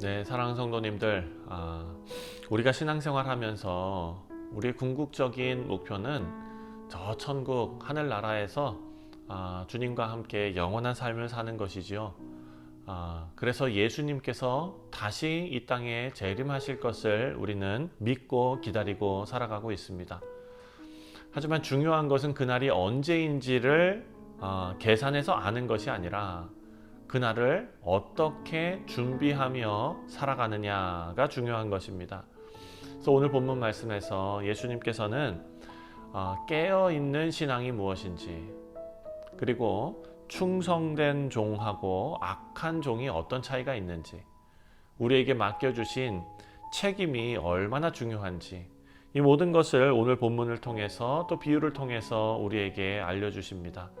네, 사랑하는 성도님들, 우리가 신앙생활 하면서 우리의 궁극적인 목표는 저 천국 하늘나라에서 주님과 함께 영원한 삶을 사는 것이지요. 그래서 예수님께서 다시 이 땅에 재림하실 것을 우리는 믿고 기다리고 살아가고 있습니다. 하지만 중요한 것은 그날이 언제인지를 계산해서 아는 것이 아니라 그날을 어떻게 준비하며 살아가느냐가 중요한 것입니다. 그래서 오늘 본문 말씀에서 예수님께서는 깨어있는 신앙이 무엇인지, 그리고 충성된 종하고 악한 종이 어떤 차이가 있는지, 우리에게 맡겨주신 책임이 얼마나 중요한지, 이 모든 것을 오늘 본문을 통해서 또 비유를 통해서 우리에게 알려주십니다.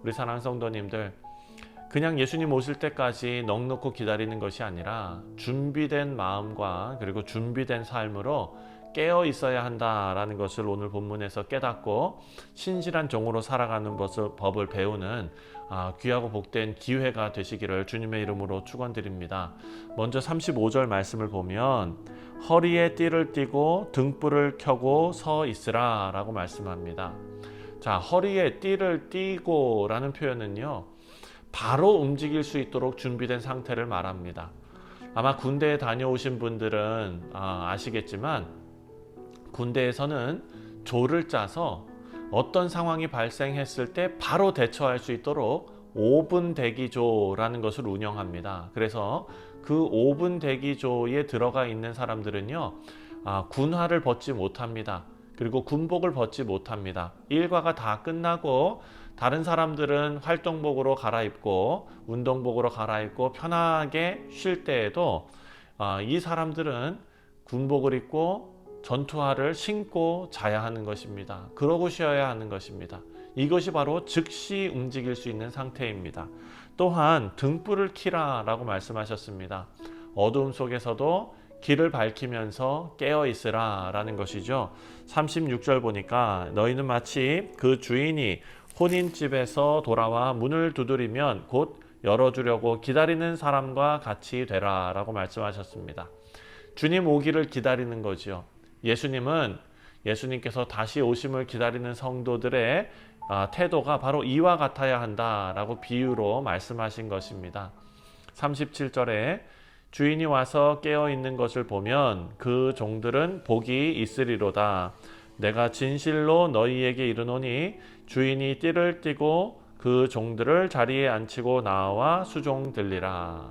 우리 사랑하는 성도님들, 그냥 예수님 오실 때까지 넋놓고 기다리는 것이 아니라 준비된 마음과 그리고 준비된 삶으로 깨어 있어야 한다라는 것을 오늘 본문에서 깨닫고 신실한 종으로 살아가는 법을 배우는 귀하고 복된 기회가 되시기를 주님의 이름으로 축원드립니다. 먼저 35절 말씀을 보면 허리에 띠를 띠고 등불을 켜고 서 있으라 라고 말씀합니다. 자, 허리에 띠를 띠고 라는 표현은요, 바로 움직일 수 있도록 준비된 상태를 말합니다. 아마 군대에 다녀오신 분들은 아시겠지만 군대에서는 조를 짜서 어떤 상황이 발생했을 때 바로 대처할 수 있도록 5분 대기조라는 것을 운영합니다. 그래서 그 5분 대기조에 들어가 있는 사람들은요, 군화를 벗지 못합니다. 그리고 군복을 벗지 못합니다. 일과가 다 끝나고 다른 사람들은 활동복으로 갈아입고 운동복으로 갈아입고 편하게 쉴 때에도 이 사람들은 군복을 입고 전투화를 신고 자야 하는 것입니다. 그러고 쉬어야 하는 것입니다. 이것이 바로 즉시 움직일 수 있는 상태입니다. 또한 등불을 켜라 라고 말씀하셨습니다. 어두움 속에서도 길을 밝히면서 깨어 있으라 라는 것이죠. 36절 보니까 너희는 마치 그 주인이 혼인집에서 돌아와 문을 두드리면 곧 열어주려고 기다리는 사람과 같이 되라 라고 말씀하셨습니다. 주님 오기를 기다리는 거지요. 예수님께서 다시 오심을 기다리는 성도들의 태도가 바로 이와 같아야 한다라고 비유로 말씀하신 것입니다. 37절에 주인이 와서 깨어 있는 것을 보면 그 종들은 복이 있으리로다. 내가 진실로 너희에게 이르노니 주인이 띠를 띠고 그 종들을 자리에 앉히고 나와 수종들리라.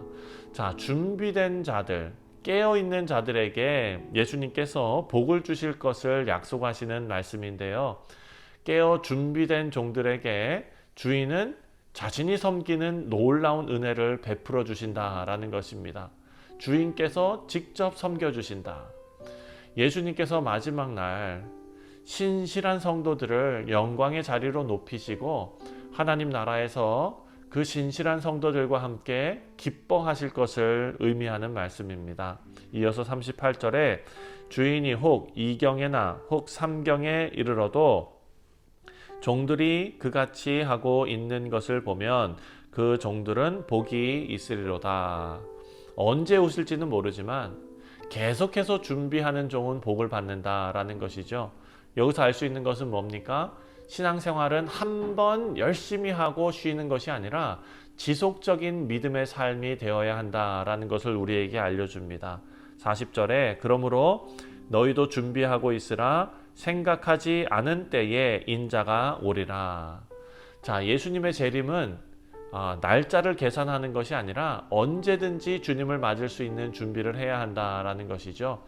자, 준비된 자들, 깨어있는 자들에게 예수님께서 복을 주실 것을 약속하시는 말씀인데요. 깨어 준비된 종들에게 주인은 자신이 섬기는 놀라운 은혜를 베풀어 주신다라는 것입니다. 주인께서 직접 섬겨주신다. 예수님께서 마지막 날 신실한 성도들을 영광의 자리로 높이시고 하나님 나라에서 그 신실한 성도들과 함께 기뻐하실 것을 의미하는 말씀입니다. 이어서 38절에 주인이 혹 이경에나 혹 삼경에 이르러도 종들이 그같이 하고 있는 것을 보면 그 종들은 복이 있으리로다. 언제 오실지는 모르지만 계속해서 준비하는 종은 복을 받는다라는 것이죠. 여기서 알 수 있는 것은 뭡니까? 신앙생활은 한 번 열심히 하고 쉬는 것이 아니라 지속적인 믿음의 삶이 되어야 한다라는 것을 우리에게 알려줍니다. 40절에 그러므로 너희도 준비하고 있으라. 생각하지 않은 때에 인자가 오리라. 자, 예수님의 재림은 날짜를 계산하는 것이 아니라 언제든지 주님을 맞을 수 있는 준비를 해야 한다라는 것이죠.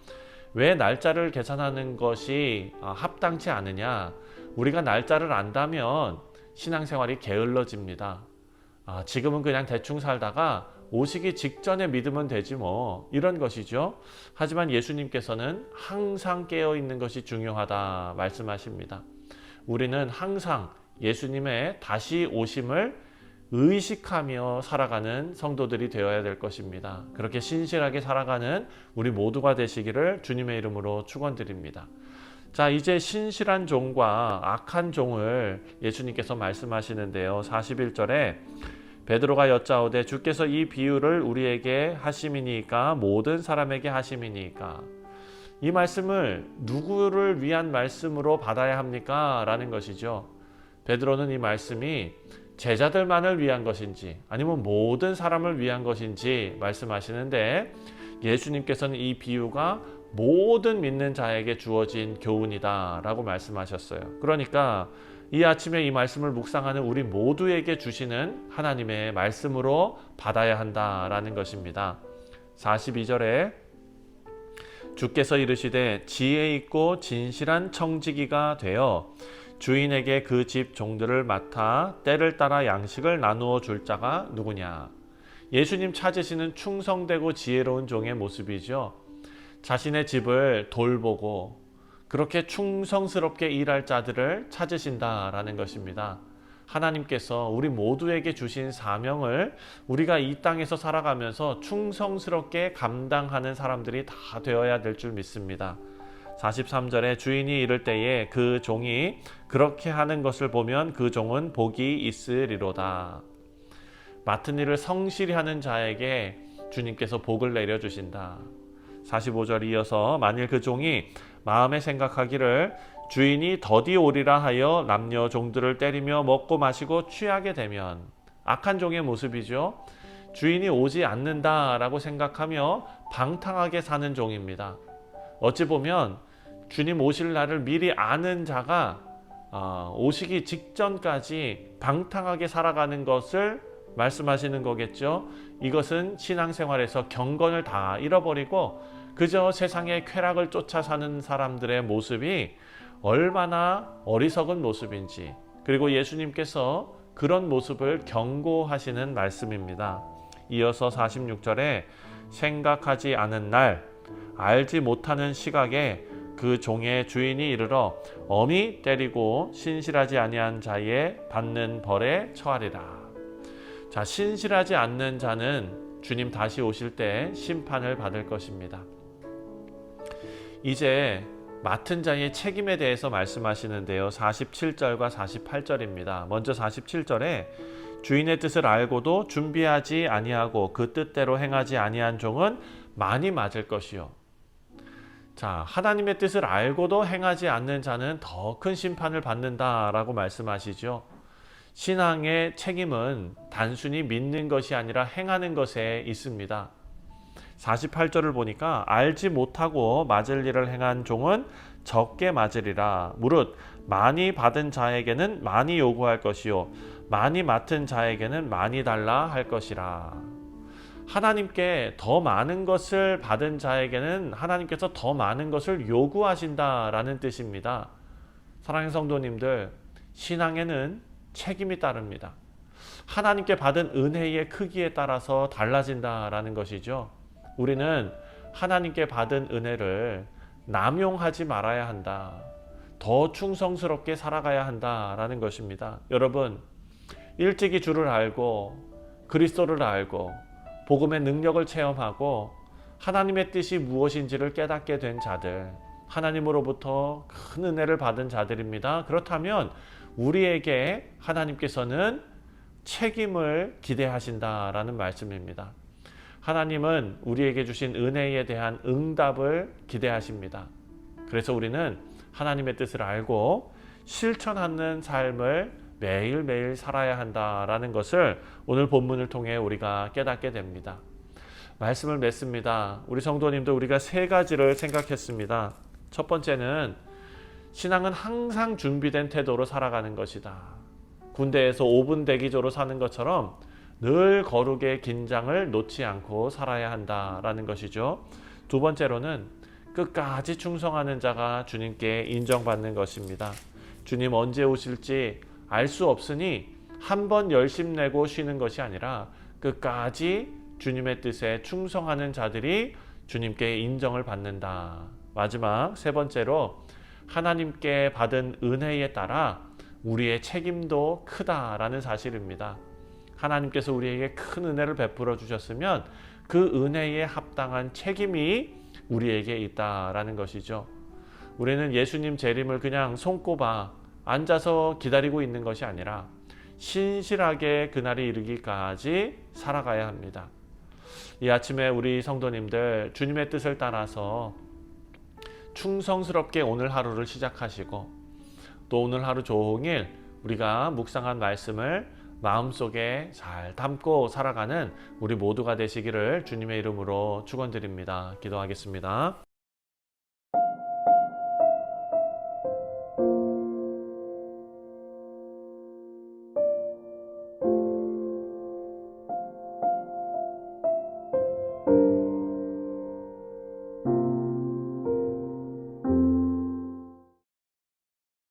왜 날짜를 계산하는 것이 합당치 않으냐? 우리가 날짜를 안다면 신앙생활이 게을러집니다. 지금은 그냥 대충 살다가 오시기 직전에 믿으면 되지 뭐, 이런 것이죠. 하지만 예수님께서는 항상 깨어있는 것이 중요하다 말씀하십니다. 우리는 항상 예수님의 다시 오심을 의식하며 살아가는 성도들이 되어야 될 것입니다. 그렇게 신실하게 살아가는 우리 모두가 되시기를 주님의 이름으로 축원드립니다. 자, 이제 신실한 종과 악한 종을 예수님께서 말씀하시는데요. 41절에 베드로가 여짜오되 주께서 이 비유를 우리에게 하심이니까 모든 사람에게 하심이니까 이 말씀을 누구를 위한 말씀으로 받아야 합니까? 라는 것이죠. 베드로는 이 말씀이 제자들만을 위한 것인지 아니면 모든 사람을 위한 것인지 말씀하시는데 예수님께서는 이 비유가 모든 믿는 자에게 주어진 교훈이다 라고 말씀하셨어요. 그러니까 이 아침에 이 말씀을 묵상하는 우리 모두에게 주시는 하나님의 말씀으로 받아야 한다라는 것입니다. 42절에 주께서 이르시되 지혜 있고 진실한 청지기가 되어 주인에게 그 집 종들을 맡아 때를 따라 양식을 나누어 줄 자가 누구냐. 예수님 찾으시는 충성되고 지혜로운 종의 모습이죠. 자신의 집을 돌보고 그렇게 충성스럽게 일할 자들을 찾으신다라는 것입니다. 하나님께서 우리 모두에게 주신 사명을 우리가 이 땅에서 살아가면서 충성스럽게 감당하는 사람들이 다 되어야 될 줄 믿습니다. 43절에 주인이 이를 때에 그 종이 그렇게 하는 것을 보면 그 종은 복이 있으리로다. 맡은 일을 성실히 하는 자에게 주님께서 복을 내려주신다. 45절 이어서 만일 그 종이 마음에 생각하기를 주인이 더디 오리라 하여 남녀 종들을 때리며 먹고 마시고 취하게 되면, 악한 종의 모습이죠. 주인이 오지 않는다라고 생각하며 방탕하게 사는 종입니다. 어찌 보면 주님 오실 날을 미리 아는 자가 오시기 직전까지 방탕하게 살아가는 것을 말씀하시는 거겠죠. 이것은 신앙생활에서 경건을 다 잃어버리고 그저 세상의 쾌락을 쫓아 사는 사람들의 모습이 얼마나 어리석은 모습인지, 그리고 예수님께서 그런 모습을 경고하시는 말씀입니다. 이어서 46절에 생각하지 않은 날, 알지 못하는 시각에 그 종의 주인이 이르러 엄히 때리고 신실하지 아니한 자의 받는 벌에 처하리라. 자, 신실하지 않는 자는 주님 다시 오실 때 심판을 받을 것입니다. 이제 맡은 자의 책임에 대해서 말씀하시는데요. 47절과 48절입니다. 먼저 47절에 주인의 뜻을 알고도 준비하지 아니하고 그 뜻대로 행하지 아니한 종은 많이 맞을 것이요. 자, 하나님의 뜻을 알고도 행하지 않는 자는 더 큰 심판을 받는다라고 말씀하시죠. 신앙의 책임은 단순히 믿는 것이 아니라 행하는 것에 있습니다. 48절을 보니까 알지 못하고 맞을 일을 행한 종은 적게 맞으리라. 무릇 많이 받은 자에게는 많이 요구할 것이요 많이 맡은 자에게는 많이 달라 할 것이라. 하나님께 더 많은 것을 받은 자에게는 하나님께서 더 많은 것을 요구하신다라는 뜻입니다. 사랑하는 성도님들, 신앙에는 책임이 따릅니다. 하나님께 받은 은혜의 크기에 따라서 달라진다라는 것이죠. 우리는 하나님께 받은 은혜를 남용하지 말아야 한다. 더 충성스럽게 살아가야 한다라는 것입니다. 여러분, 일찍이 주를 알고 그리스도를 알고 복음의 능력을 체험하고 하나님의 뜻이 무엇인지를 깨닫게 된 자들, 하나님으로부터 큰 은혜를 받은 자들입니다. 그렇다면 우리에게 하나님께서는 책임을 기대하신다라는 말씀입니다. 하나님은 우리에게 주신 은혜에 대한 응답을 기대하십니다. 그래서 우리는 하나님의 뜻을 알고 실천하는 삶을 매일매일 살아야 한다라는 것을 오늘 본문을 통해 우리가 깨닫게 됩니다. 말씀을 맺습니다. 우리 성도님도 우리가 세 가지를 생각했습니다. 첫 번째는 신앙은 항상 준비된 태도로 살아가는 것이다. 군대에서 5분 대기조로 사는 것처럼 늘 거룩의 긴장을 놓지 않고 살아야 한다라는 것이죠. 두 번째로는 끝까지 충성하는 자가 주님께 인정받는 것입니다. 주님 언제 오실지 알 수 없으니 한 번 열심 내고 쉬는 것이 아니라 끝까지 주님의 뜻에 충성하는 자들이 주님께 인정을 받는다. 마지막 세 번째로 하나님께 받은 은혜에 따라 우리의 책임도 크다라는 사실입니다. 하나님께서 우리에게 큰 은혜를 베풀어 주셨으면 그 은혜에 합당한 책임이 우리에게 있다라는 것이죠. 우리는 예수님 재림을 그냥 손꼽아 앉아서 기다리고 있는 것이 아니라 신실하게 그날이 이르기까지 살아가야 합니다. 이 아침에 우리 성도님들 주님의 뜻을 따라서 충성스럽게 오늘 하루를 시작하시고 또 오늘 하루 종일 우리가 묵상한 말씀을 마음속에 잘 담고 살아가는 우리 모두가 되시기를 주님의 이름으로 축원드립니다. 기도하겠습니다.